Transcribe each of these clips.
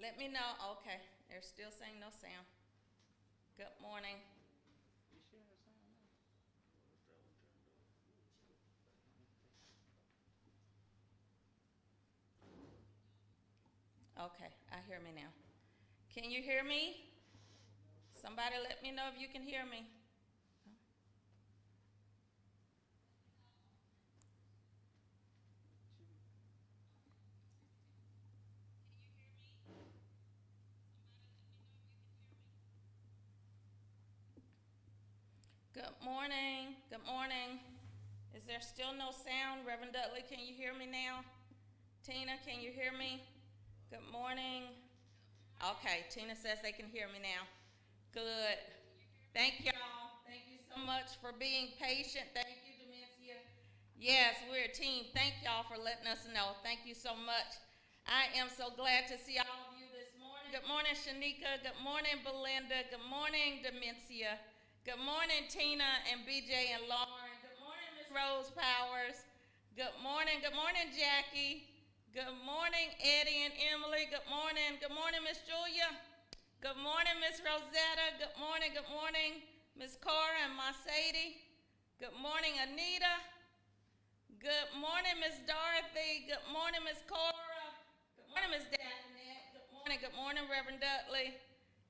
Let me know. Okay, they're still saying no sound. Good morning. Okay, I hear me now. Can you hear me? Somebody let me know if you can hear me. Good morning. Good morning. Is there still no sound? Reverend Dudley, can you hear me now? Tina, can you hear me? Good morning. Okay, Tina says they can hear me now. Good. Thank y'all. Thank you so much for being patient. Thank you, Demencia. Yes, we're a team. Thank y'all for letting us know. Thank you so much. I am so glad to see all of you this morning. Good morning, Shanika. Good morning, Belinda. Good morning, Demencia. Good morning, Tina and BJ and Lauren. Good morning, Miss Rose Powers. Good morning. Good morning, Jackie. Good morning, Eddie and Emily. Good morning. Good morning, Miss Julia. Good morning, Miss Rosetta. Good morning. Good morning, Miss Cora and my Sadie. Good morning, Anita. Good morning, Miss Dorothy. Good morning, Miss Cora. Good morning, Miss Daphne. Good morning. Good morning, Reverend Dudley.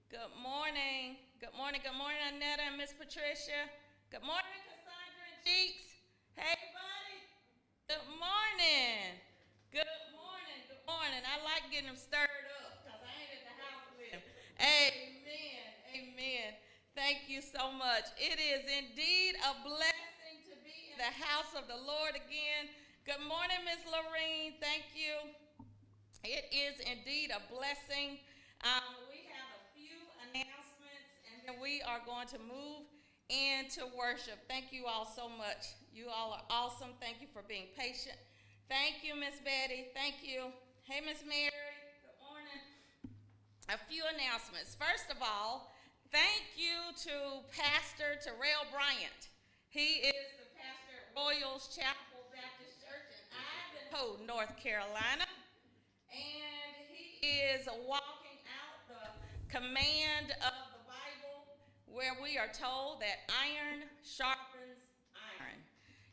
Good morning. Good morning. Good morning, Annetta and Miss Patricia. Good morning, Cassandra and Cheeks. Hey, buddy. Good morning. Good morning. Good morning. I like getting them stirred up because I ain't at the house with them. Amen. Amen. Thank you so much. It is indeed a blessing to be in the house of the Lord again. Good morning, Miss Lorene. Thank you. It is indeed a blessing. We have a few announcements and then we are going to move into worship. Thank you all so much. You all are awesome. Thank you for being patient. Thank you, Miss Betty. Thank you. Hey, Miss Mary. Good morning. A few announcements. First of all, thank you to Pastor Terrell Bryant. He is the pastor at Royals Chapel Baptist Church in Ivanhoe, North Carolina. And he is walking out the command of the Bible where we are told that iron sharpens iron.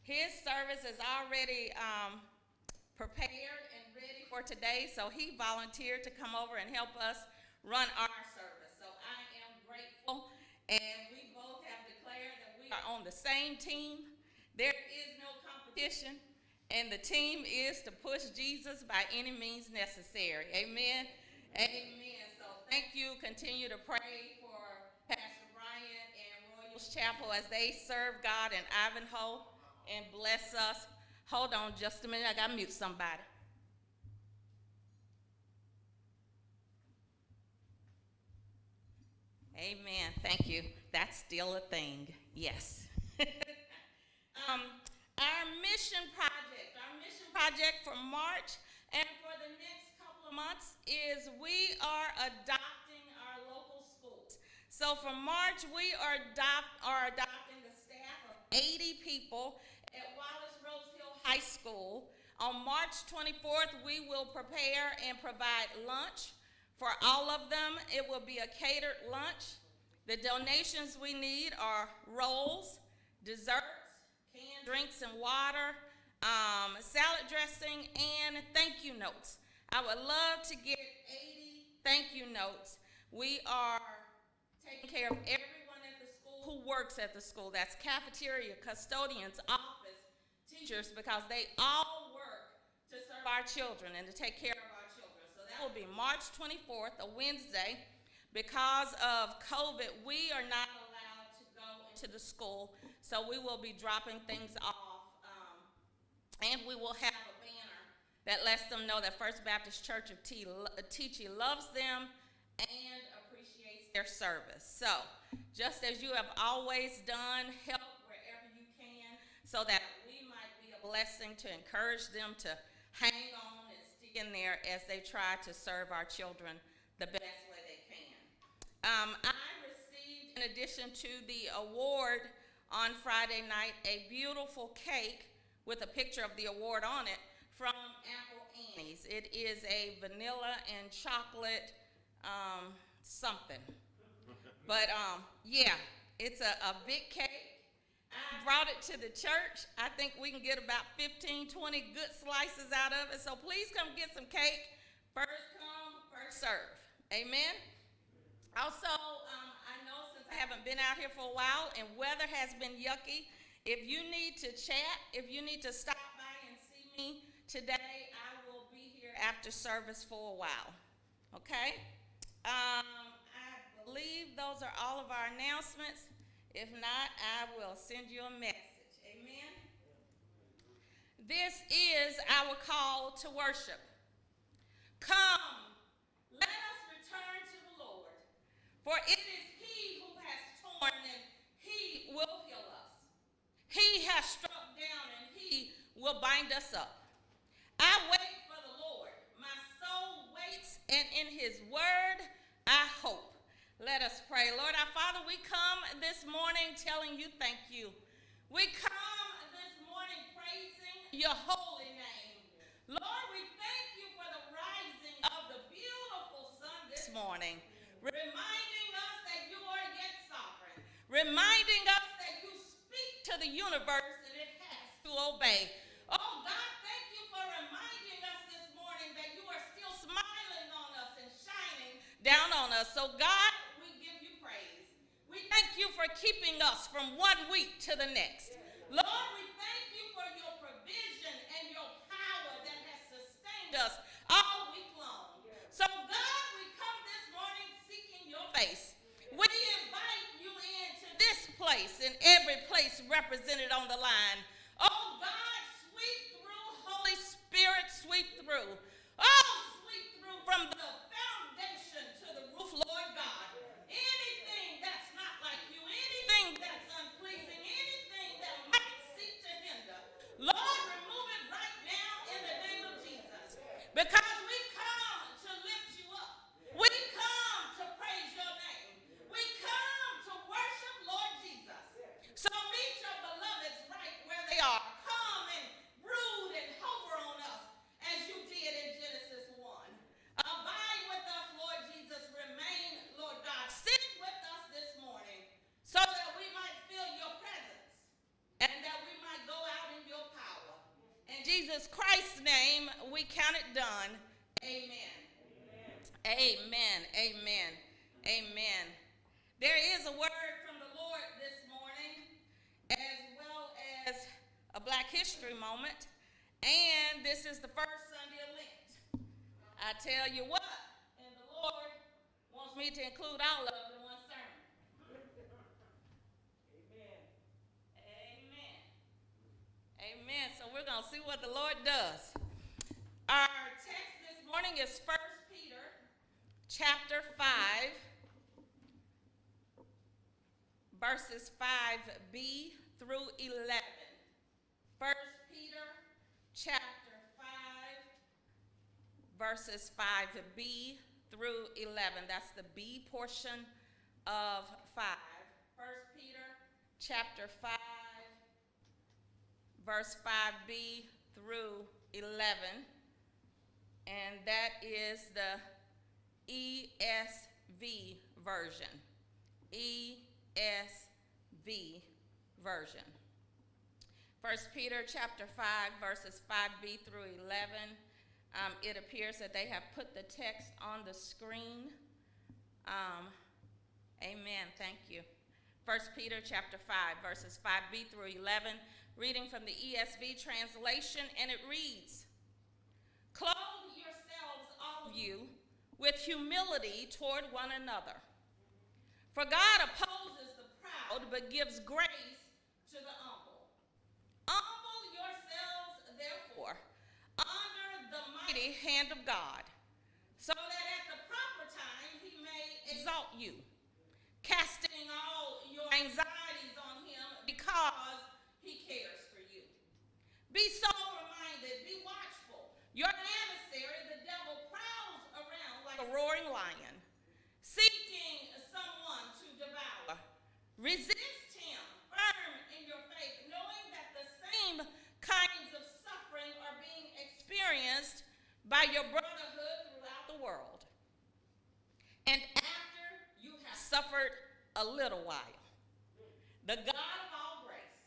His service is already prepared and ready for today, so he volunteered to come over and help us run our service. So I am grateful, and we both have declared that we are on the same team. There is no competition, and the team is to push Jesus by any means necessary. Amen. Amen. So thank you. Continue to pray for Pastor Bryant and Royals Chapel as they serve God in Ivanhoe and bless us. Hold on just a minute. I got to mute somebody. Amen. Thank you. That's still a thing. Yes. um, our mission project for March and for the next couple of months is we are adopting our local schools. So for March, we are adopting the staff of 80 people at Wallace Rose Hill High School. On March 24th, we will prepare and provide lunch for all of them. It will be a catered lunch. The donations we need are rolls, desserts, canned drinks and water, salad dressing, and thank you notes. I would love to get 80 thank you notes. We are taking care of everyone at the school who works at the school. That's cafeteria, custodians, office, teachers, because they all work to serve our children and to take care of our children. So that will be March 24th, a Wednesday. Because of COVID, we are not allowed to go into the school, so we will be dropping things off, and we will have a banner that lets them know that First Baptist Church of Teachey loves them and appreciates their service. So, just as you have always done, help wherever you can so that we might be a blessing to encourage them to hang on and stick in there as they try to serve our children the best way they can. I received, in addition to the award on Friday night, a beautiful cake with a picture of the award on it from Apple Annie's. It is a vanilla and chocolate something. But yeah, it's a big cake. I brought it to the church. I think we can get about 15, 20 good slices out of it. So please come get some cake. First come, first serve. Amen. Also, I know since I haven't been out here for a while and weather has been yucky, if you need to chat, if you need to stop by and see me today, I will be here after service for a while. Okay? I believe those are all of our announcements. If not, I will send you a message. Amen. This is our call to worship. Come, let us return to the Lord, for it is He who has torn and He will heal us. He has struck down and He will bind us up. I wait for the Lord. My soul waits, and in His word I hope. Let us pray. Lord our Father, we come this morning telling you thank you. We come this morning praising your holy name. Lord, we thank you for the rising of the beautiful sun this morning, reminding us that you are yet sovereign, reminding us that you speak to the universe and it has to obey. Oh God, thank you for reminding us this morning that you are still smiling on us and shining down on us. So God, we give you praise. We thank you for keeping us from one week to the next. Lord, we thank you for your provision and your power that has sustained us all week long. So God, we come this morning seeking your face. We invite you into this place and every place represented on the line. Oh God, sweep through, Holy Spirit, sweep through. Oh, sweep through from the foundation to the roof, Lord God. Anything that's not like you, anything that's unpleasing, anything that might seek to hinder, Lord, remove it right now in the name of Jesus. Because we come to lift you up. We come to praise your name. We come to worship Lord Jesus. So meet your beloveds right where they are. Come and brood and hover on us as you did in Genesis 1. Abide with us, Lord Jesus. Remain, Lord God. Sit with us this morning so that we might feel your presence and that we might go out in your power. In Jesus Christ's name, we count it done. Amen. Amen. Amen. Amen. There is a word from the Lord this morning, as well as a Black History moment, and this is the first Sunday of Lent. I tell you what, and the Lord wants me to include all of it in one sermon. Amen. Amen. Amen. So we're going to see what the Lord does. Our text this morning is 1 Peter chapter 5, verses 5b through 11. 1 Peter chapter 5, verses 5b through 11. That's the B portion of 5. 1 Peter chapter 5, verse 5b through 11. And that is the ESV version. ESV version. 1 Peter chapter 5, verses 5b through 11. It appears that they have put the text on the screen. Amen. Thank you. 1 Peter chapter 5, verses 5b through 11, reading from the ESV translation, and it reads, "Clothe yourselves, all of you, with humility toward one another. For God opposes the proud, but gives grace to the humble. Humble yourselves, therefore, under the mighty hand of God, so that at the proper time he may exalt you, casting all your anxieties on him because he cares for you. Be sober-minded, be watchful. Your adversary, the devil, prowls around like a roaring lion, seeking someone to devour. Resist him, firm in your faith, knowing that the same kinds of suffering are being experienced by your brotherhood throughout the world. a little while, the God of all grace,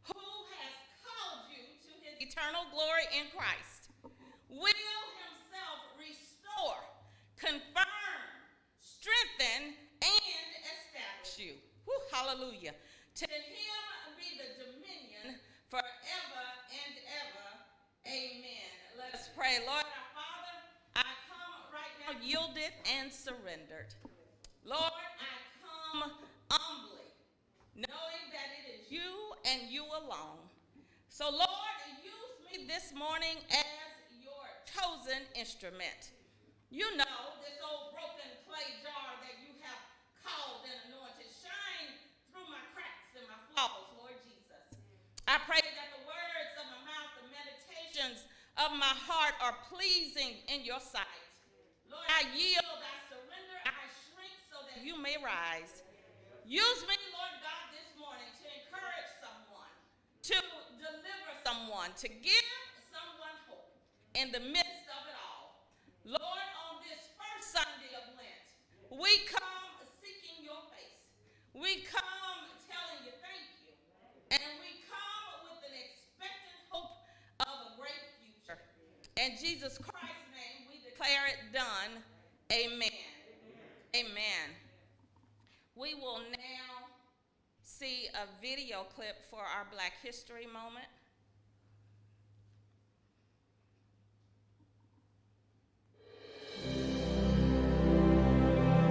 who has called you to his eternal glory in Christ, will himself restore, confirm, strengthen, and establish you. Woo, hallelujah. To him be the dominion forever and ever. Amen. Let us pray. Lord our Father, I come right now yielded and surrendered. Lord, I come humbly, knowing that it is you and you alone. So Lord, use me this morning as your chosen instrument. You know, this old broken clay jar that you have called and anointed. Shine through my cracks and my flaws, Lord Jesus. I pray that the words of my mouth, the meditations of my heart are pleasing in your sight. Lord, I yield, I surrender, I shrink so that you may rise. Use me, Lord God, this morning to encourage someone, to deliver someone, to give someone hope in the midst of it all. Lord, on this first Sunday of Lent, we come seeking your face. We come telling you thank you. And we come with an expectant hope of a great future. In Jesus Christ's name, we declare it done. Amen. Amen. We will now see a video clip for our Black History moment.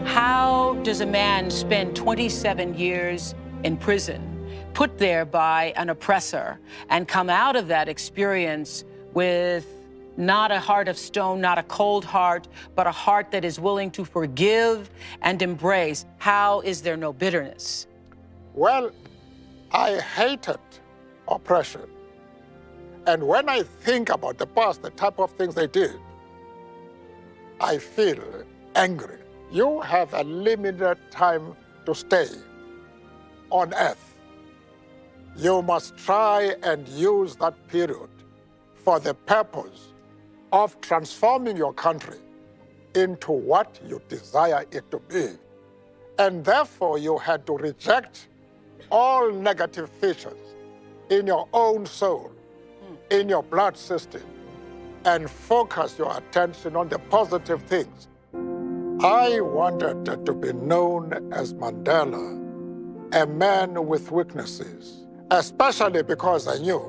How does a man spend 27 years in prison, put there by an oppressor, and come out of that experience with not a heart of stone, not a cold heart, but a heart that is willing to forgive and embrace? How is there no bitterness? Well, I hated oppression. And when I think about the past, the type of things they did, I feel angry. You have a limited time to stay on earth. You must try and use that period for the purpose of transforming your country into what you desire it to be. And therefore, you had to reject all negative features in your own soul, in your blood system, and focus your attention on the positive things. I wanted to be known as Mandela, a man with weaknesses, especially because I knew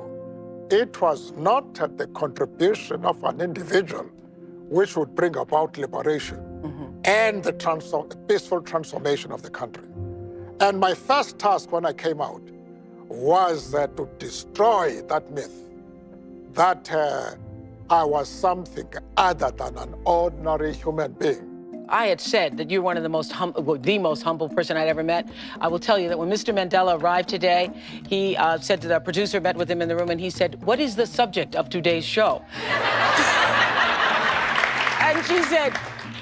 it was not the contribution of an individual which would bring about liberation and the peaceful transformation of the country. And my first task when I came out was to destroy that myth that I was something other than an ordinary human being. I had said that you're one of the most humble person I'd ever met. I will tell you that when Mr. Mandela arrived today, he said to the producer, met with him in the room, and he said, "What is the subject of today's show?" And she said,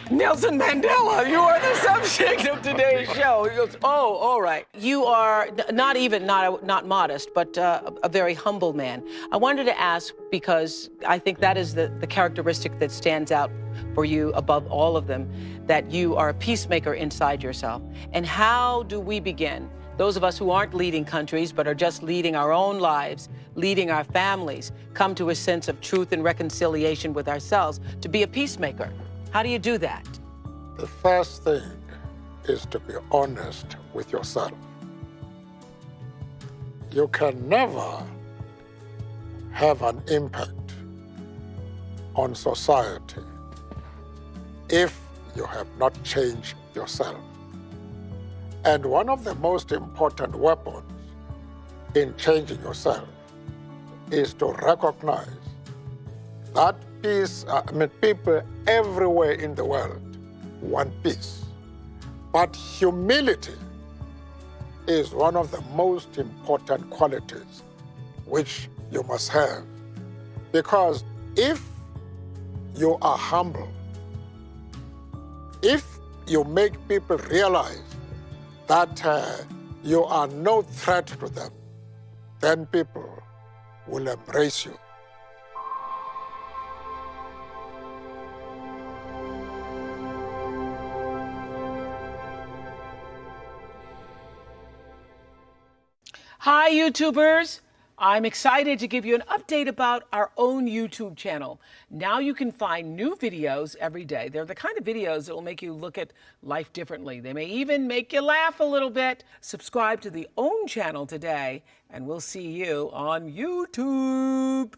"Nelson Mandela, you are the subject of today's show." He goes, "Oh, all right." You are not modest, but a very humble man. I wanted to ask, because I think that is the characteristic that stands out for you above all of them, that you are a peacemaker inside yourself. And how do we begin, those of us who aren't leading countries but are just leading our own lives, leading our families, come to a sense of truth and reconciliation with ourselves to be a peacemaker? How do you do that? The first thing is to be honest with yourself. You can never have an impact on society if you have not changed yourself. And one of the most important weapons in changing yourself is to recognize that peace, people everywhere in the world want peace. But humility is one of the most important qualities which you must have. Because if you are humble, if you make people realize that you are no threat to them, then people will embrace you. Hi, YouTubers. I'm excited to give you an update about our own YouTube channel. Now you can find new videos every day. They're the kind of videos that will make you look at life differently. They may even make you laugh a little bit. Subscribe to the OWN channel today, and we'll see you on YouTube.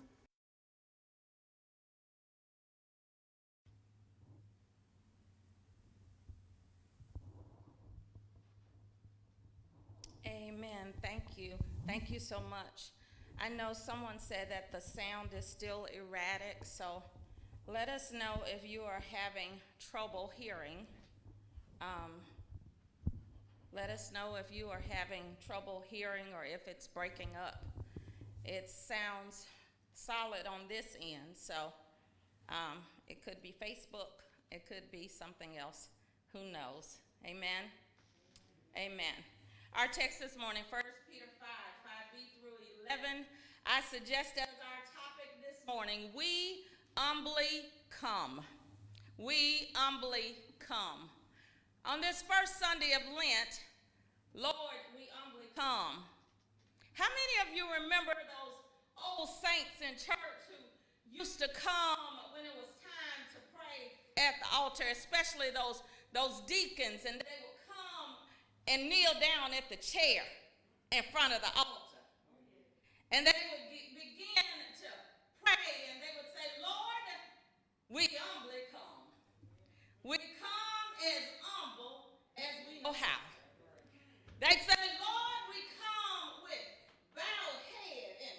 Amen. Thank you. Thank you so much. I know someone said that the sound is still erratic, so let us know if you are having trouble hearing. Let us know if you are having trouble hearing or if it's breaking up. It sounds solid on this end, so it could be Facebook, it could be something else. Who knows? Amen. Amen. Our text this morning, 1 Peter 5, 5b through 11. I suggest as our topic this morning, we humbly come. We humbly come. On this first Sunday of Lent, Lord, we humbly come. How many of you remember those old saints in church who used to come when it was time to pray at the altar, especially those deacons, and they would come and kneel down at the chair in front of the altar. And they would begin to pray, and they would say, Lord, we humbly come. We come as humble as we know how. They'd say, Lord, we come with bowed head and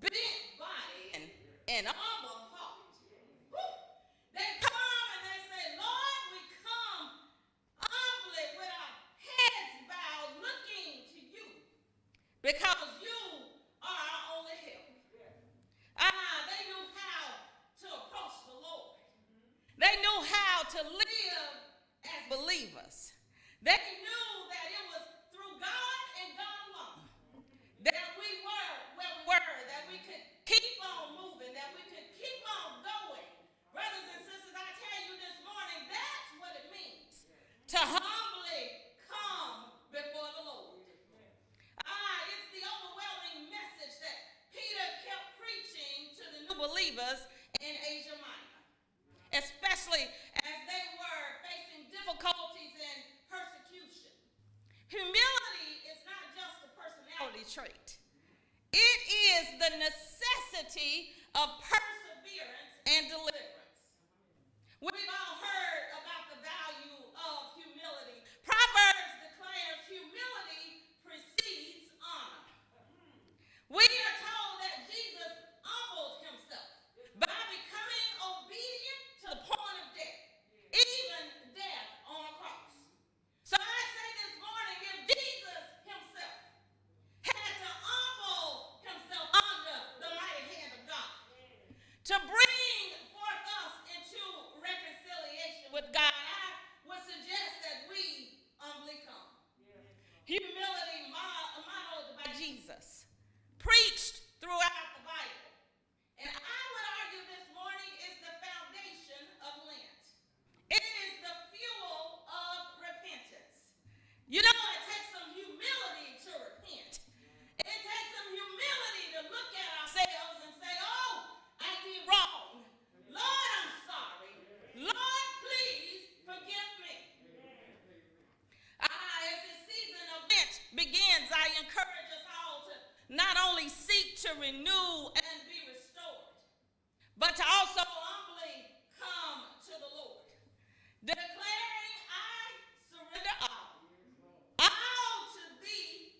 bent body and humble heart. Woo. They come and they say, Lord, we come humbly with our heads bowed looking to you because you are our only help. They knew how to approach the Lord. They knew how to live as believers. They knew that it was through God and God alone that we were where we were, that we could keep on moving, that we could keep on going. Brothers and sisters, I tell you this morning, that's what it means to humbly come before the Lord. It's the overwhelming message that Peter kept preaching to the new believers in Asia Minor, especially as they were facing difficulties and persecution. Humility is not just a personality trait. It is the necessity of perseverance and deliverance. We've all heard about the value of humility. Proverbs declares humility precedes honor. We are told that Jesus humbled himself by becoming obedient to the point of death, even death on a cross. So I say this morning, if Jesus himself had to humble himself under the mighty hand of God to bring forth us into reconciliation with God, I would suggest that we humbly come. Humility modeled by Jesus, preached throughout the Bible. And I would argue this morning is the foundation of Lent. It is the fuel of repentance. You know, it takes some humility to repent. It takes some humility to look at ourselves and say, oh, I did wrong. Lord, I'm sorry. Lord, please forgive me. As this season of Lent begins, I encourage us all to not only seek to renew and be restored, but to also humbly come to the Lord, declaring, I surrender all. All to thee,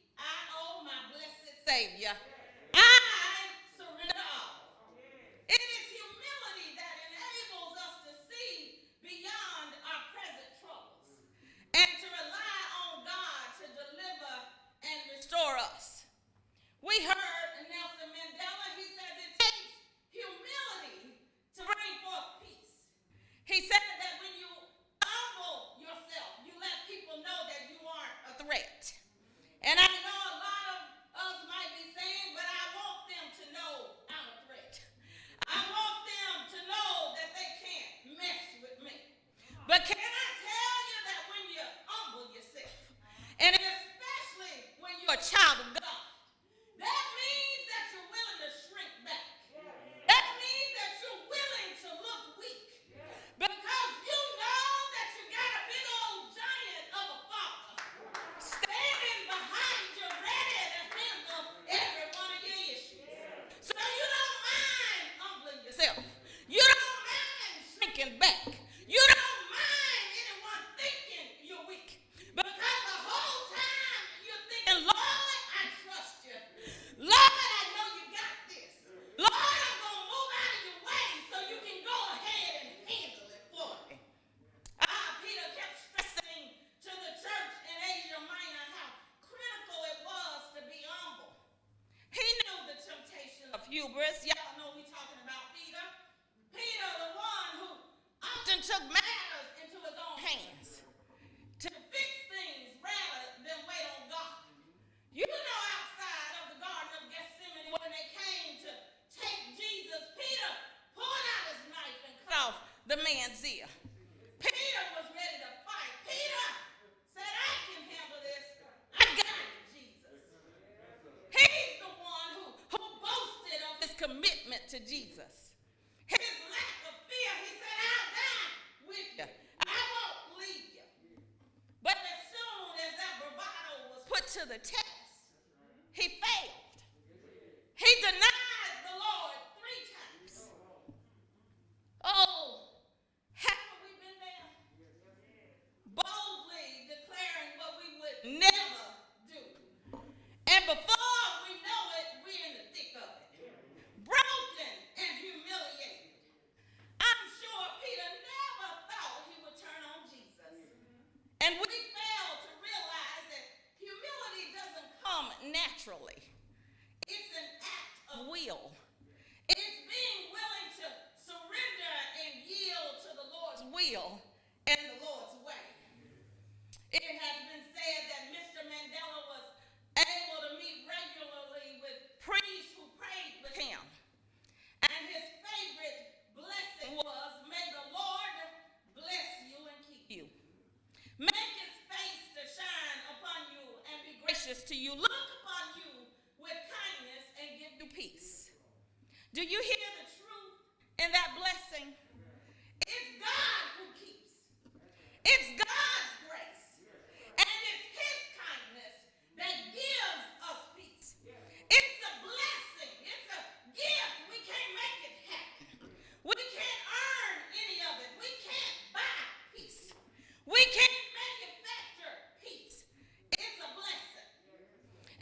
my blessed Savior. I surrender all. It is humility that enables us to see beyond our present troubles and to rely on God to deliver and restore us. We heard Nelson Mandela, he says it takes humility to bring forth peace. He said that when you humble yourself, you let people know that you aren't a threat. And I know a lot of us might be saying, but I want them to know I'm a threat. I want them to know that they can't mess with me. But can I tell you that when you humble yourself, and especially when you're a child of God, hubris. Y'all know we talking about Peter. Peter, the one who often took matters into his own hands to fix things rather than wait on God. You know, outside of the Garden of Gethsemane, when they came to take Jesus, Peter pulled out his knife and cut off the man's ear. Peter was ready to fight. Peter said, I can handle this. I got it, Jesus. He's the one who boasted of his commitment to Jesus. His lack of fear, he said, I'll die with you. I won't leave you. But as soon as that bravado was put to the test, he failed. He denied the Lord 3 times. Oh, haven't we been there? Boldly declaring what we would never do. And before we know it, we're in the thick of it. Broken and humiliated. I'm sure Peter never thought he would turn on Jesus. And we fail to realize that humility doesn't come naturally. It's an act of will. It's being willing to surrender and yield to the Lord's will and the Lord's way. It has been said that Mr. Mandela was able to meet regularly with priests who prayed with him. And his favorite blessing was, may the Lord bless you and keep you. Make his face to shine upon you and be gracious to you. Look upon you with kindness and give you peace. Do you hear the truth in that blessing? It's God who keeps. It's God's grace. And it's his kindness that gives us peace. It's a blessing. It's a gift. We can't make it happen. We can't earn any of it. We can't buy peace. We can't manufacture peace. It's a blessing.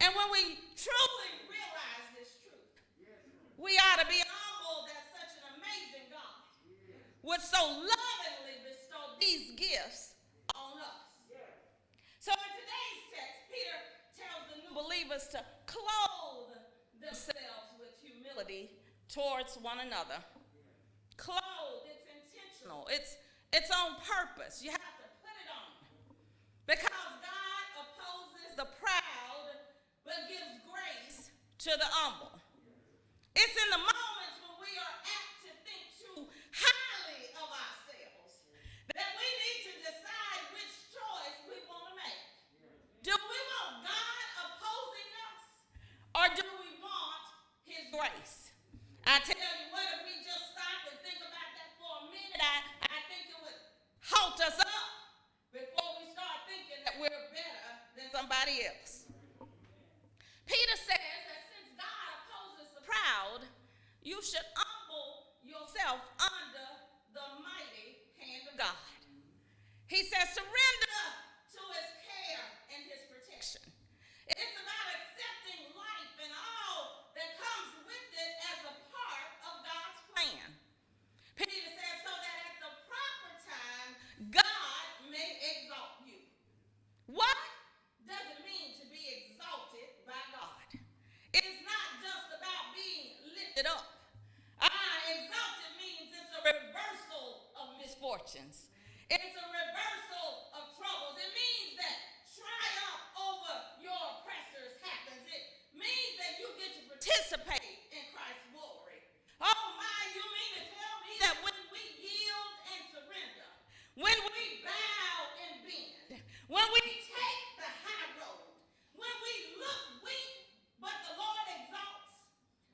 And when we truly realize this truth, we ought to be humbled that such an amazing God would so lovingly bestow these gifts on us. So in today's text, Peter tells the new believers to clothe themselves with humility towards one another. Clothe, it's intentional. It's on purpose. You have to put it on. Because God opposes the proud, but gives grace to the humble. It's in the moments when we are apt to think too highly of ourselves that we need to decide which choice we want to make. Do we want God opposing us, or do we want his grace? I tell you what, if we just stop and think about that for a minute, I think it would halt us up before we start thinking that we're better than somebody else. Peter says that since God opposes the proud, you should humble yourself under the mighty hand of God. He says surrender to his care and his protection. It's about accepting life and all that comes with it as a part of God's plan. Peter says so that at the proper time, God may exalt you. What does it mean to be exalted by God? It's not just about being lifted up. Exalted means it's a reversal of misfortunes. It's a reversal of troubles. It means that triumph over your oppressors happens. It means that you get to participate in Christ's glory. Oh my, you mean to tell me that when we yield and surrender, when we bow and bend, when we take the high road, when we look weak, but the Lord exalts,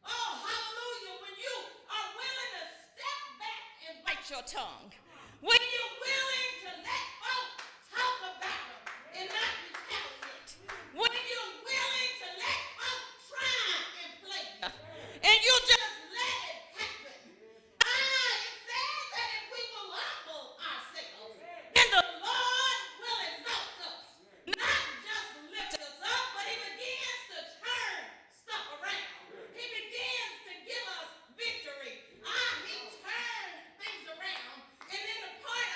oh hallelujah, when you are willing to step back and bite your tongue, when you're willing to let folks talk about them and not retaliate, when you're willing to let folks try and play you, and you just let it happen. It says that if we will humble ourselves, then the Lord will exalt us. Not just lift us up, but he begins to turn stuff around. He begins to give us victory. He turned things around. And then the part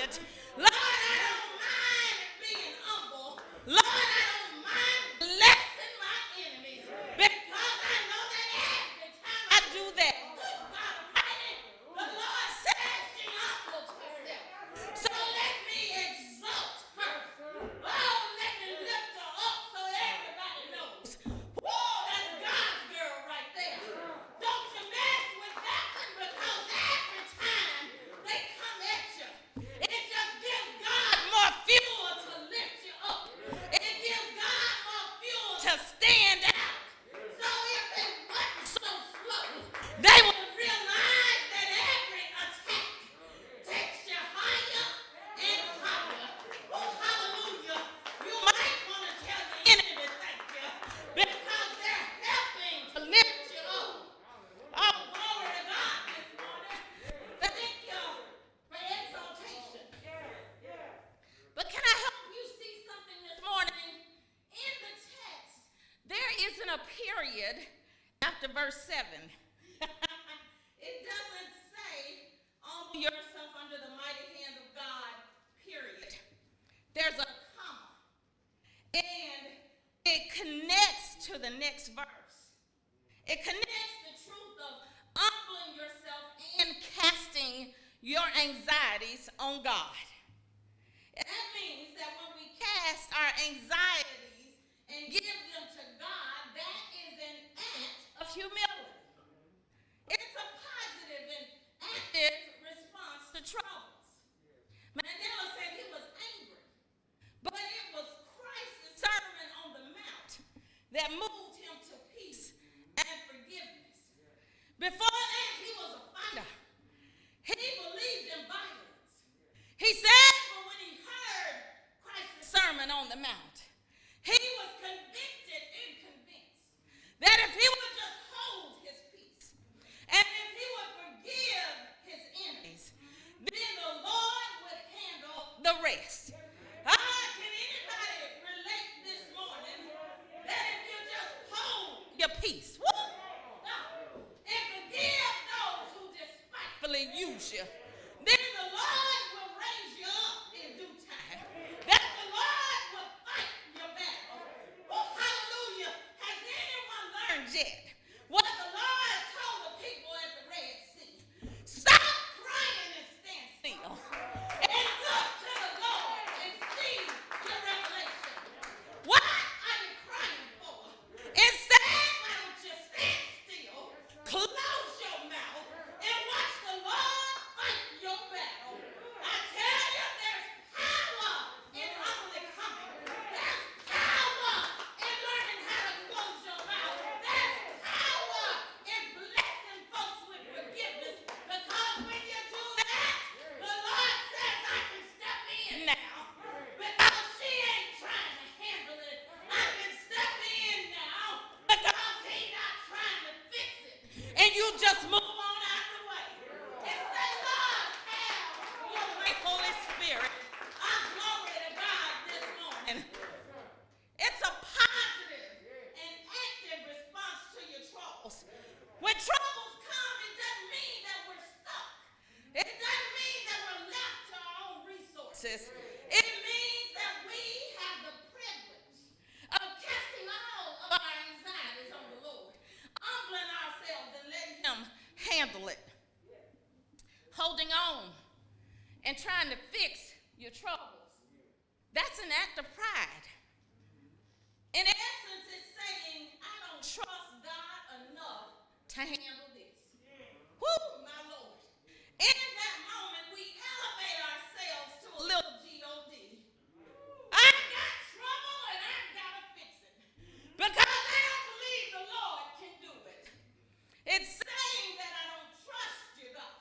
it. Lord, I don't mind being humble. Lord, I don't mind blessing my enemies because I know that every time I do that, good God Almighty, the Lord says she humbles herself. So let me exalt her. Oh, let me lift her up so everybody knows. Whoa, that's God's girl right there. Don't you mess with that one because every time they come at you, it just gives God more fuel to lift you up. It gives God more fuel to stand out. So if it wasn't so slow, they would realize that every attack takes you higher and higher. Oh, hallelujah. You might want to tell the enemy thank you because they're helping to lift you up. Oh, glory to God this morning. Thank you for exaltation. But can I help you see something this morning? In the text, there isn't a period after verse 7. It doesn't say, humble yourself under the mighty hand of God, period. There's a comma. And it connects to the next verse. It connects the truth of humbling yourself and casting your anxieties on God. That means that when we cast our anxieties and give them to God, that is an act of humility. It's a positive and active response to troubles. Mandela said he was angry, but it was Christ's Sermon on the Mount that moved him to peace and forgiveness. Before that, he was a fighter. He believed in violence. He said, but when he heard Christ's Sermon on the Mount, he was convicted and convinced that if he would just hold his peace and if he would forgive his enemies, then the Lord would handle the rest. Can anybody relate this morning that if you just hold your peace, and forgive those who despitefully use you, then the Lord will raise you up in due time. That the Lord will fight your battle. Oh, hallelujah. Has anyone learned yet what the Lord told the people at the Red Sea? Stop crying and stand still. And look to the Lord and see your revelation. What are you crying for? Instead, why don't you stand still, close your mouth, and watch the Lord fight your battle? I tell you, there's power in humbly coming. There's power in learning how to close your mouth. There's power in blessing folks with forgiveness. Because when you do that, the Lord says, I can step in now. Because she ain't trying to handle it. I can step in now. Because he's not trying to fix it. And you just move on out of the way. And say, Lord, have your way, Holy Spirit. I glory to God this morning. It's a positive and active response to your troubles. When troubles come, it doesn't mean that we're stuck. It doesn't mean that we're left to our own resources. It means that we have the privilege of casting all of our anxieties on the Lord, humbling ourselves and letting Him handle it. Holding on and trying to fix your troubles. That's an act of pride. In essence, it's saying, I don't trust God enough to handle this. Whoo, my Lord. In that moment, we elevate ourselves to a little G-O-D. I got trouble and I gotta fix it. Because I don't believe the Lord can do it. It's saying that I don't trust you, God.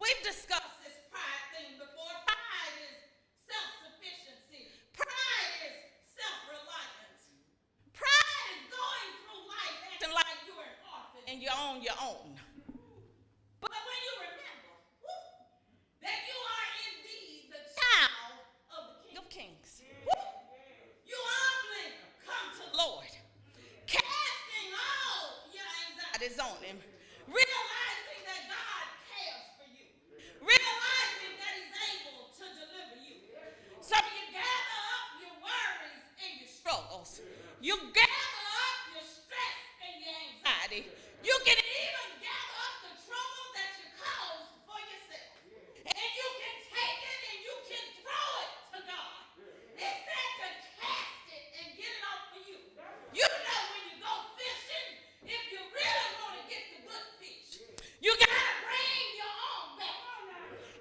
We've discussed this pride thing before. Pride is self-sufficiency. Pride is self-reliance. Pride is going through life acting like you're an orphan and you're on your own. But when you remember that you are indeed the child of the King of Kings, you humbly come to the Lord, casting all your anxieties on Him, realizing that God cares for you, realizing that He's able to You gather up your stress and your anxiety. You can even gather up the trouble that you caused for yourself. And you can take it and you can throw it to God. It said to cast it and get it off of you. You know when you go fishing, if you really want to get the good fish, you got to bring your arm back.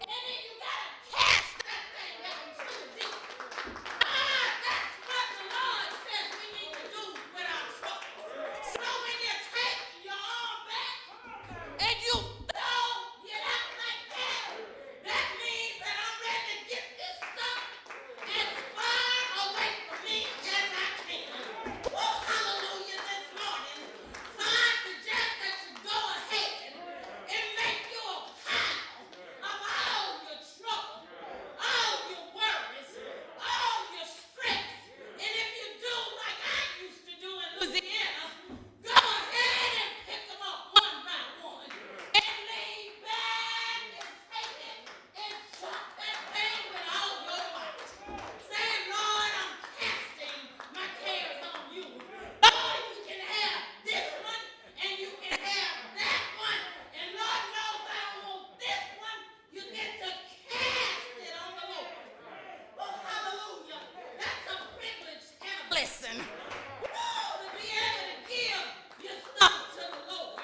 And then you got to cast that thing out into the deep. That's what the Lord says we need to do with our troubles. So when you take your arm back and you throw it out like that, that means that I'm ready to get this stuff as far away from me as I can. Oh, hallelujah, this morning. So I suggest that you go ahead and make you a pile of all your trouble, all your worries, all your stress. And if you do like I used to do in Louisiana, go ahead and pick them up one by one and lean back and take it and chuck that thing with all your might. Say, Lord, I'm casting my cares on you. Lord, you can have this one and you can have that one. And Lord knows I don't want this one. You get to cast it on the Lord. Oh, hallelujah. That's a privilege and a blessing. Woo, to be able to give your stuff to the Lord.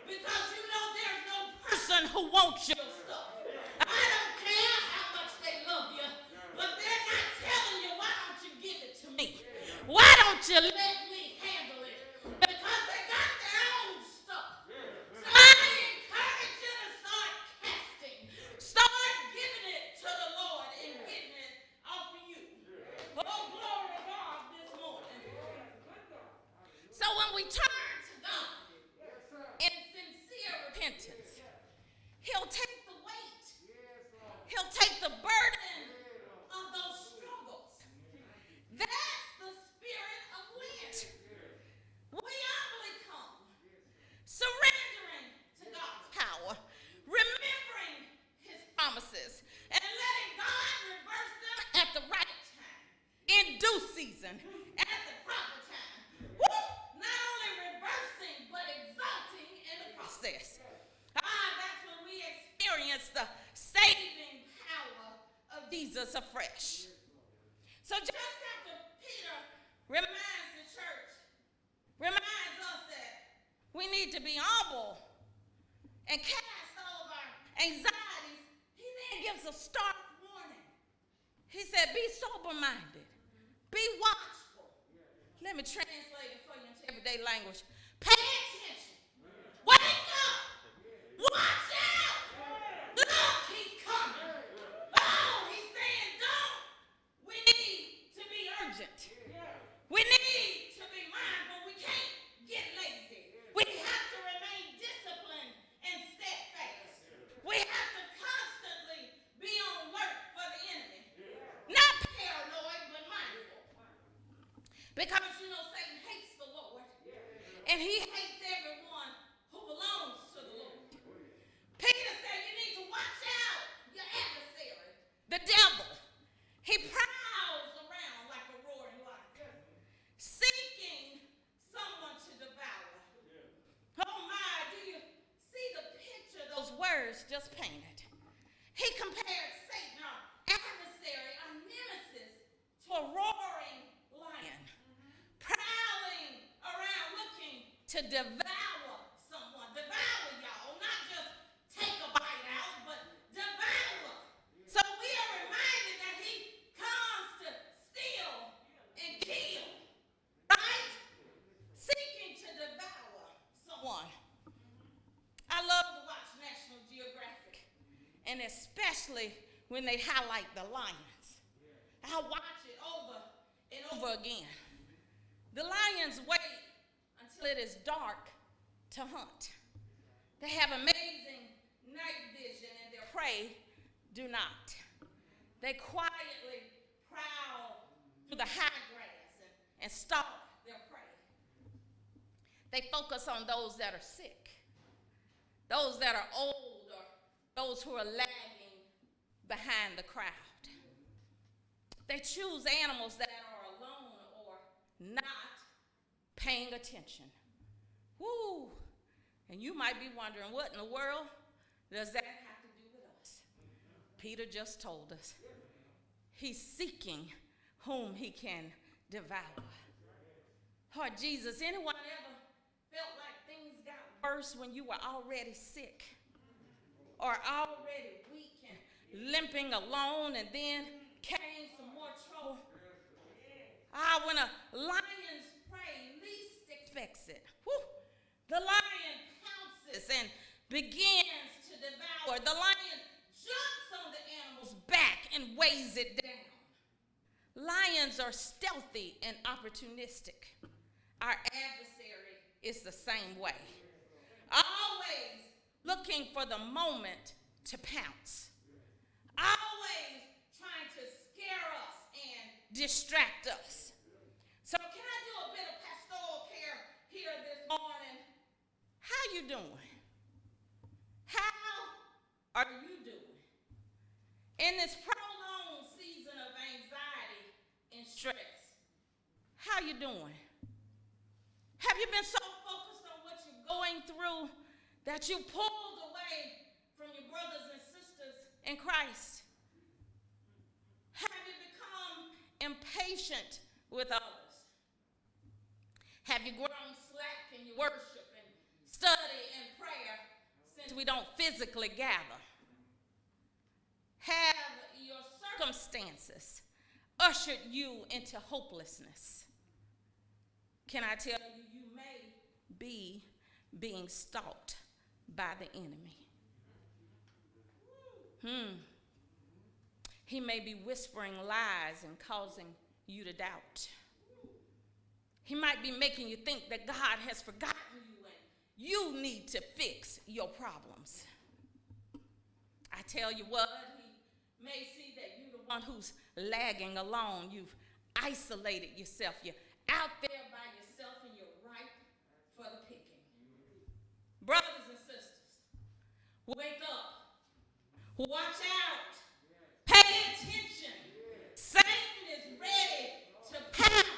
Because you know there's no person who wants your stuff. I don't care how much they love you, but they're not telling you, why don't you give it to me? Why don't you let me handle it? Because they got their own stuff. So I encourage you to start casting. Start giving it to the Lord and getting it off of you. Oh, glory to God this morning. So when we turn to God in sincere repentance, He'll take the weight. He'll take the burden of those struggles. That's the spirit of Lent. We humbly come, surrendering to God's power, remembering His promises, and letting God reverse them at the right time, in due season, at the proper time. Woo! Not only reversing, but exalting in the process. That's when we experience the saving power of Jesus afresh. So just after Peter reminds the church, reminds us that we need to be humble and cast all of our anxieties, he then gives a stark warning. He said, be sober-minded, be watchful. Let me translate it for you into everyday language. Pay attention. Wake up. Watch out. Look, he's coming. Oh, he's saying don't. We need to be urgent. We need to be mindful. We can't get lazy. We have to remain disciplined and steadfast. We have to constantly be on alert for the enemy. Not paranoid, but mindful. Because, Satan hates the Lord. And he hates everyone who belongs to the Lord. Peter said you need to watch out your adversary, the devil. He prowls around like a roaring lion, seeking someone to devour. Oh my, do you see the picture those words just painted? He compared Satan, our adversary, our nemesis, to a roaring lion, prowling around looking to devour someone. Devour, y'all, not just take a bite out, but devour. So we are reminded that he comes to steal and kill, right? Seeking to devour someone. I love to watch National Geographic, and especially when they highlight the lions. I watch it over and over again. The lions wait until it is dark to hunt. They have amazing night vision, and their prey do not. They quietly prowl through the high grass and stalk their prey. They focus on those that are sick, those that are old, or those who are lagging behind the crowd. They choose animals that are alone or not paying attention. Woo! And you might be wondering, what in the world does that have to do with us? Peter just told us. He's seeking whom he can devour. Oh, Jesus, anyone ever felt like things got worse when you were already sick or already weak and limping alone, and then came some more trouble? When a lion's prey least expects it, the lion pounces and begins to devour. The lion jumps on the animal's back and weighs it down. Lions are stealthy and opportunistic. Our adversary is the same way, always looking for the moment to pounce, always trying to scare us and distract us. So can I do a bit of pastoral care here this morning? How you doing? How are you doing? In this prolonged season of anxiety and stress, how you doing? Have you been so focused on what you're going through that you pulled away from your brothers and sisters in Christ? Have you become impatient with others? Have you grown slack in your worship and study and prayer since we don't physically gather? Have your circumstances ushered you into hopelessness? Can I tell you, you may be being stalked by the enemy. He may be whispering lies and causing you to doubt. He might be making you think that God has forgotten you and you need to fix your problems. I tell you what, he may see that you're the one who's lagging along. You've isolated yourself. You're out there by yourself and you're ripe for the picking. Brothers and sisters, wake up. Watch out. Pay attention. Satan is ready to pounce.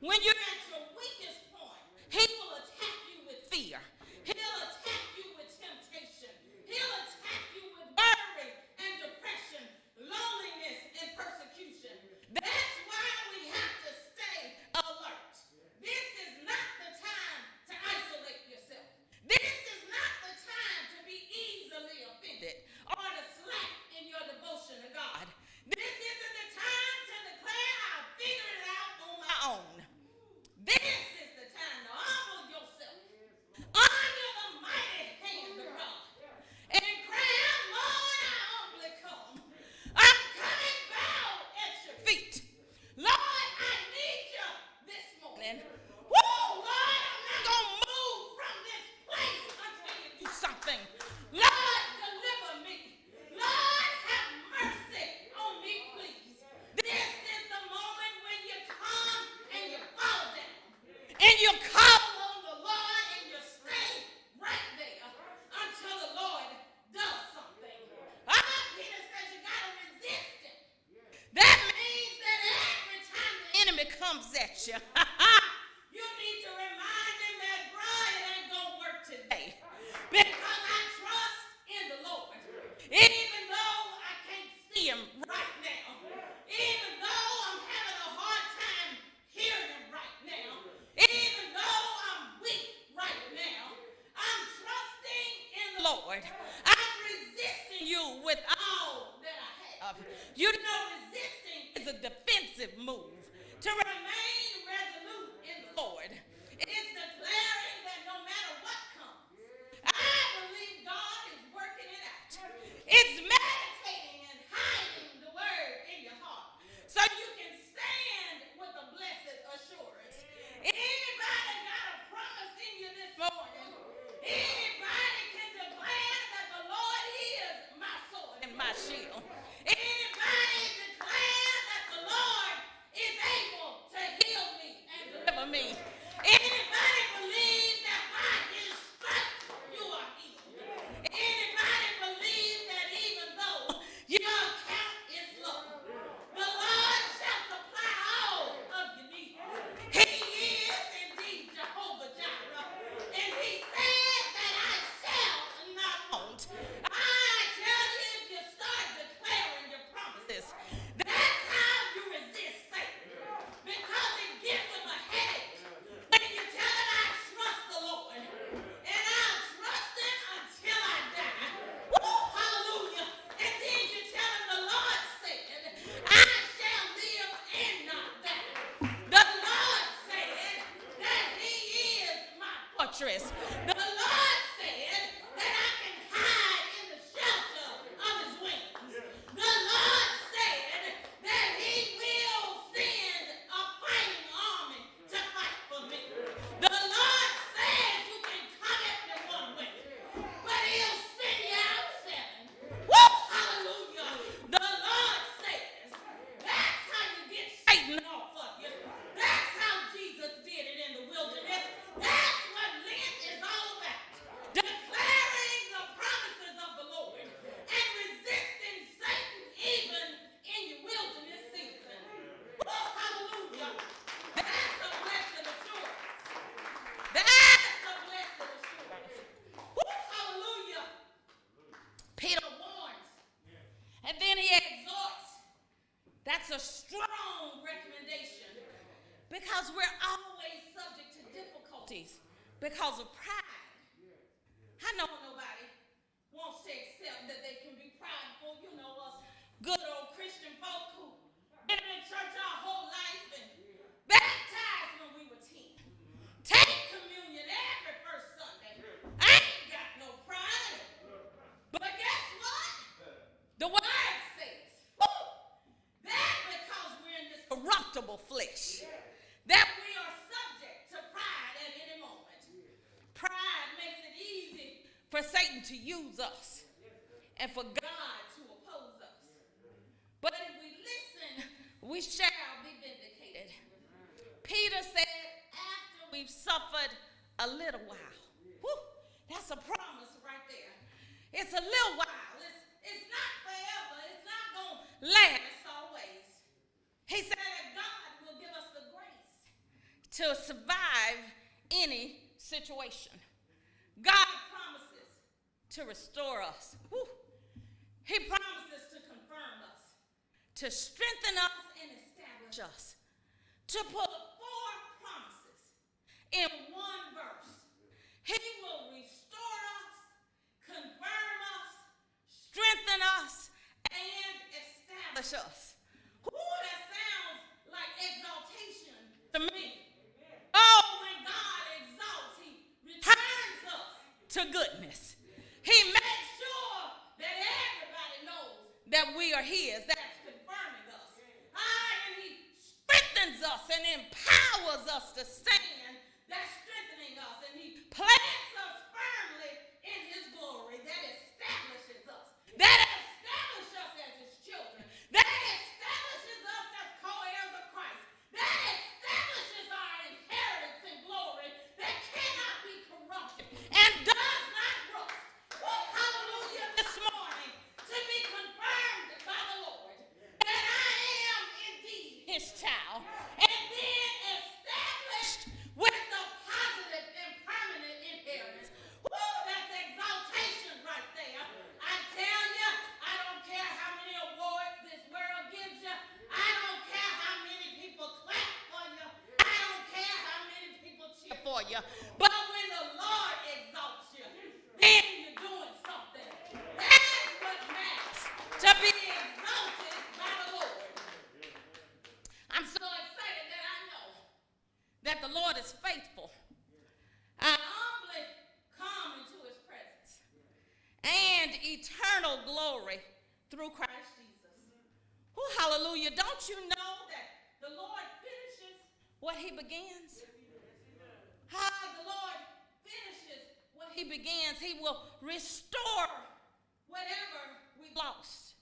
When you're at your weakest point, he will attack you with fear. He'll attack you with temptation. He'll attack you with worry and depression, loneliness and persecution. That's why we have to stay alert. This is not the time to isolate yourself. This is not the time to be easily offended or to slack in your devotion to God. This isn't the time to declare I'll figure it out on my own. This is the time to humble yourself under the mighty hand of God and cry out, Lord, I humbly come. I'm coming bowed at your feet. Lord, I need you this morning. Woo, Lord, I'm not going to move from this place until you do something. Lord, deliver me. Lord, have mercy on me, please. This is the moment when you come and you fall down. And you call on the Lord and you stay right there until the Lord does something. Peter says you got to resist him. That means that every time the enemy comes at you, you need to remind him that, bro, it ain't going to work today. Because I trust in the Lord. Even though I can't see him right now. Even though I'm having a hard time hearing him right now. Even though I'm weak right now. I'm trusting in the Lord. I'm resisting you with all that I have. You know, resisting is a defensive move. To remain resolute in the Lord is declaring that no matter what comes, I believe God is working it out. It's meditating and hiding the word in your heart so you can stand with a blessed assurance. Anybody got a promise in you this morning? Anybody can declare that the Lord is my sword and my shield? Anybody declare that the Lord is able to heal That's a strong recommendation because we're always subject to difficulties because of pride. I know nobody wants to accept that they can be prideful. You know us good old Christian folk who been in church our whole life and baptized when we were 10. Take communion every first Sunday. I ain't got no pride. But guess what? The word says that because we're in this corruptible flesh, that we are subject to pride at any moment. Pride makes it easy for Satan to use us and for God to oppose us. But if we listen, we shall be vindicated. Peter said, after we've suffered a little while. Whew, that's a promise right there. It's a little while. It's not forever. It's not going to last always. He said that God will give us the grace to survive any situation. God promises to restore us. Whew. He promises to confirm us, to strengthen us and establish us, to put 4 promises in one verse. He will restore us, confirm us, strengthen us, and establish us. Ooh, that sounds like exaltation to me. Oh, when God exalts, he returns us to goodness. He makes sure that everybody knows that we are his. That's confirming us. And he strengthens us and empowers us to stand. That's strengthening us. And he plants us firmly in his glory. That establishes us. That establishes us as his children. That establishes us as co-heirs of Christ. That establishes our inheritance in glory that cannot be corrupted and does not rust. Oh, hallelujah, this morning to be confirmed by the Lord that I am indeed his child and then established with the positive and permanent inheritance. Woo, that's exaltation right there. I tell you, I don't care how many awards this world gives you. I don't care how many people clap for you. I don't care how many people cheer for you. But when the Lord exalts you, then you're doing something. That's what matters, to be exalted by the Lord. I'm so excited that I know that the Lord is faithful. I humbly come into his presence and eternal glory through Christ Jesus. Oh, hallelujah. Don't you know that the Lord finishes what he begins? How the Lord finishes what he begins. He will restore whatever we lost.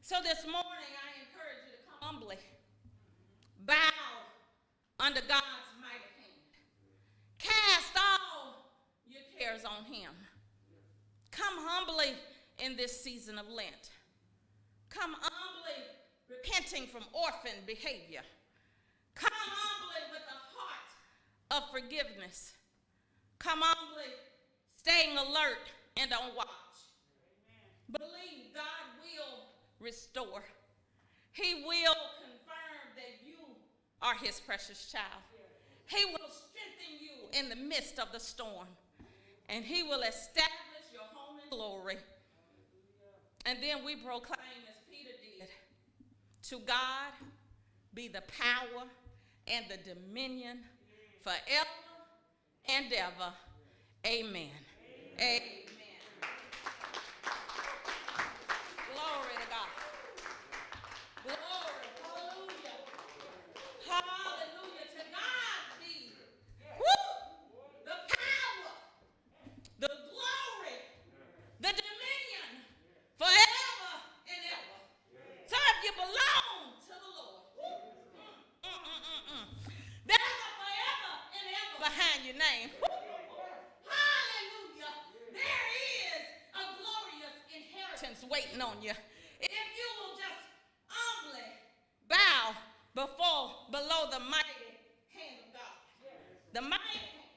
So this morning I encourage you to come humbly, bow under God's mighty hand. Cast all your cares on him. Come humbly in this season of Lent. Come humbly repenting from orphan behavior. Come humbly with a heart of forgiveness. Come humbly staying alert and on watch. Believe God will restore. He will confirm that you are his precious child. He will strengthen you in the midst of the storm. And he will establish your home in glory. And then we proclaim, as Peter did, to God be the power and the dominion forever and ever. Amen. Amen. Glory to God. Glory. Hallelujah. Hallelujah. To God be the power, the glory, the dominion forever and ever. So if you belong to the Lord, there's a forever and ever behind your name. Hallelujah. There is a glorious inheritance waiting on you. If you will just humbly bow below the mighty hand of God. The mighty hand.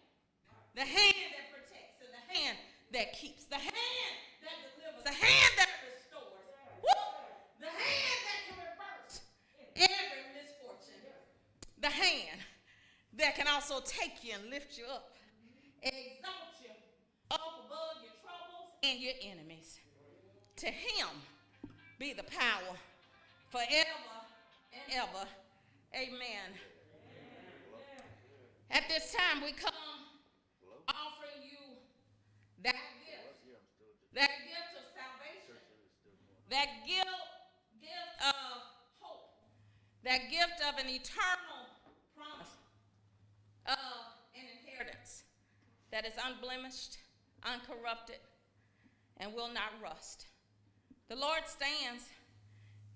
The hand that protects and the hand that keeps. The hand that delivers. The hand that restores. Woo! The hand that can reverse also take you and lift you up, exalt you up above your troubles and your enemies. To him be the power forever and ever. Amen. At this time, we come offering you that gift of salvation, that gift of hope, that gift of an eternal promise of an inheritance that is unblemished, uncorrupted, and will not rust. The Lord stands.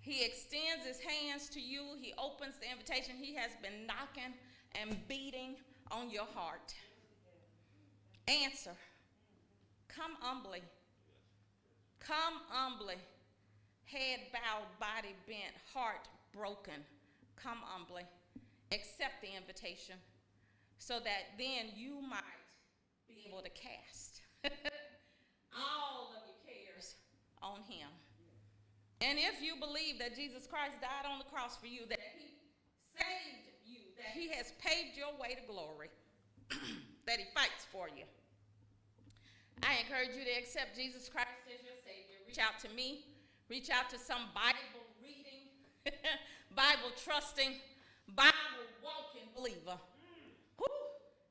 He extends his hands to you. He opens the invitation. He has been knocking and beating on your heart. Answer. Come humbly. Come humbly. Head bowed, body bent, heart broken. Come humbly. Accept the invitation so that then you might be able to cast all of your cares on him. And if you believe that Jesus Christ died on the cross for you, that he saved you, that he has paved your way to glory, that he fights for you, I encourage you to accept Jesus Christ as your Savior. Reach out to me. Reach out to some Bible reading, Bible trusting, Bible walking believer.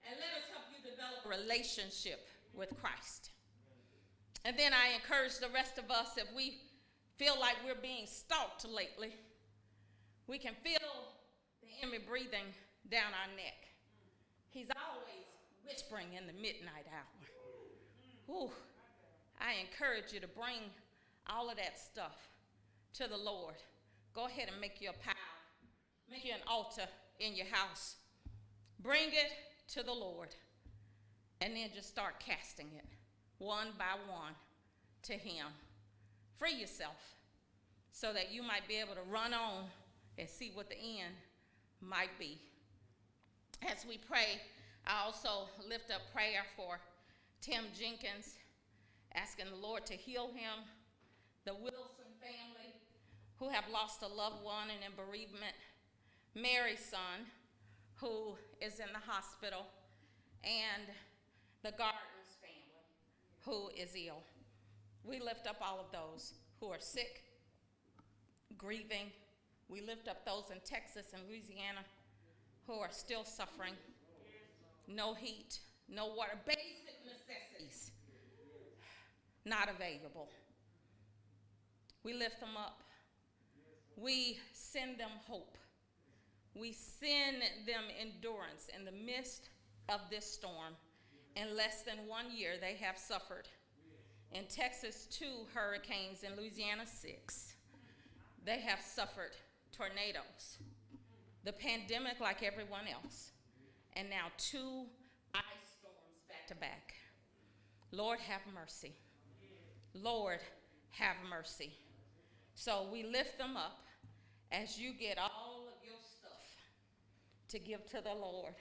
And let us help you develop a relationship with Christ. And then I encourage the rest of us, if we feel like we're being stalked lately, we can feel the enemy breathing down our neck. He's always whispering in the midnight hour. Ooh, I encourage you to bring all of that stuff to the Lord. Go ahead and make you a pile. Make you an altar in your house. Bring it to the Lord. And then just start casting it one by one to him. Free yourself so that you might be able to run on and see what the end might be. As we pray, I also lift up prayer for Tim Jenkins, asking the Lord to heal him, the Wilson family who have lost a loved one and in bereavement, Mary's son who is in the hospital, and the Gardens family who is ill. We lift up all of those who are sick, grieving. We lift up those in Texas and Louisiana who are still suffering. No heat, no water, basic necessities not available. We lift them up. We send them hope. We send them endurance in the midst of this storm. In less than 1 year, they have suffered. In Texas, 2 hurricanes. In Louisiana, 6. They have suffered tornadoes, the pandemic like everyone else, and now 2 ice storms back to back. Lord, have mercy. Lord, have mercy. So we lift them up as you get all of your stuff to give to the Lord.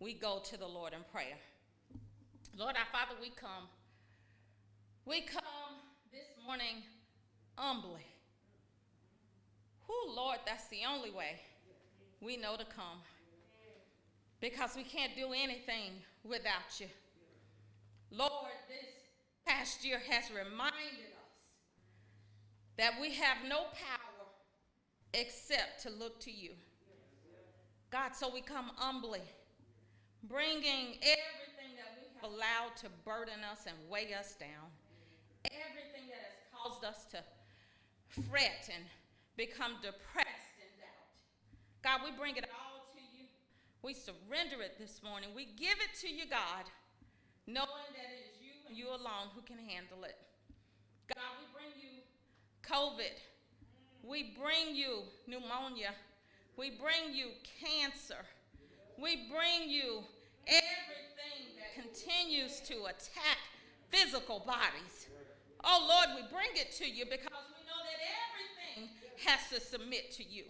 We go to the Lord in prayer. Lord, our Father, we come. We come this morning humbly. Lord, that's the only way we know to come, because we can't do anything without you. Lord, this past year has reminded us that we have no power except to look to you. God, so we come humbly, bringing everything that we have allowed to burden us and weigh us down, everything that has caused us to fret and become depressed and doubt. God, we bring it all to you. We surrender it this morning. We give it to you, God, knowing that it is you and you alone who can handle it. God, we bring you COVID. We bring you pneumonia. We bring you cancer. We bring you everything that continues to attack physical bodies. Oh, Lord, we bring it to you because we know that everything has to submit to you.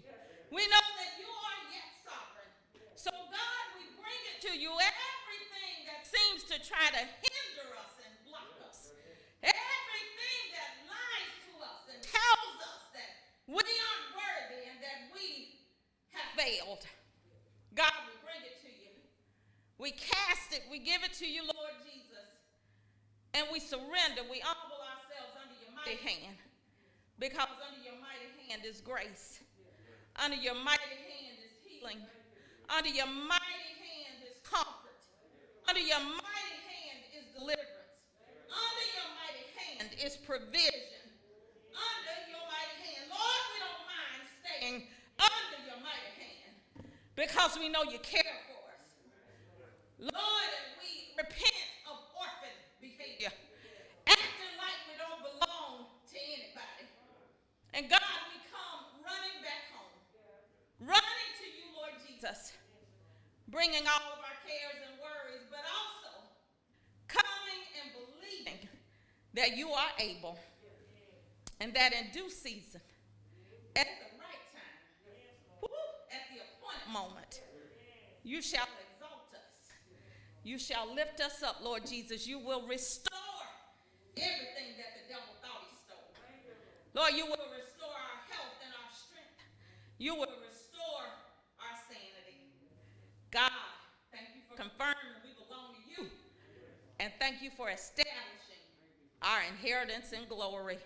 We know that you are yet sovereign. So, God, we bring it to you, everything that seems to try to hinder us and block us, everything that lies to us and tells us that we aren't worthy and that we have failed. God, we bring it to you. We cast it. We give it to you, Lord Jesus. And we surrender. We humble ourselves under your mighty hand. Because under your mighty hand is grace. Under your mighty hand is healing. Under your mighty hand is comfort. Under your mighty hand is deliverance. Under your mighty hand is provision. Under your mighty hand. Lord, we don't mind staying under your mighty hand because we know you care for us. Lord, we repent of orphan behavior, acting like we don't belong to anybody. And God, we come running back home, running to you, Lord Jesus, bringing all of our cares and worries, but also coming and believing that you are able and that in due season, at the right time, at the appointed moment, you shall exalt us. You shall lift us up, Lord Jesus. You will restore everything that the devil thought he stole. Lord, you will restore our health and our strength. You will restore our sanity. God, thank you for confirming we belong to you. And thank you for establishing our inheritance in glory.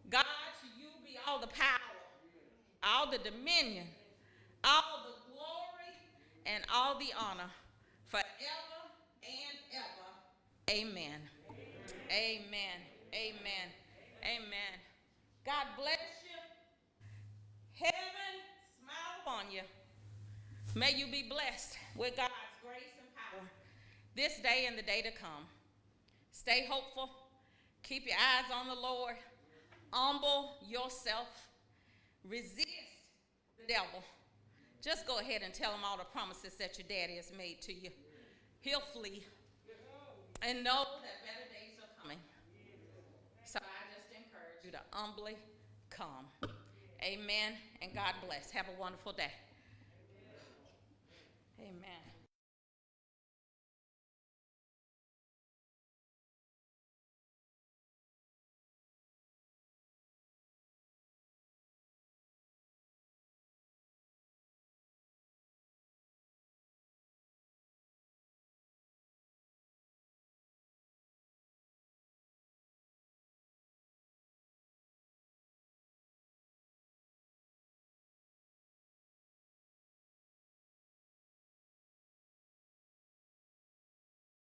God, to you be all the power, all the dominion, all the glory, and all the honor forever and ever. Amen. Amen. Amen. Amen. God bless you. Heaven smile upon you. May you be blessed with God's grace and power this day and the day to come. Stay hopeful. Keep your eyes on the Lord. Humble yourself. Resist the devil. Just go ahead and tell him all the promises that your daddy has made to you. He'll flee. And know that better days are coming. So I just encourage you to humbly come. Amen. And God bless. Have a wonderful day.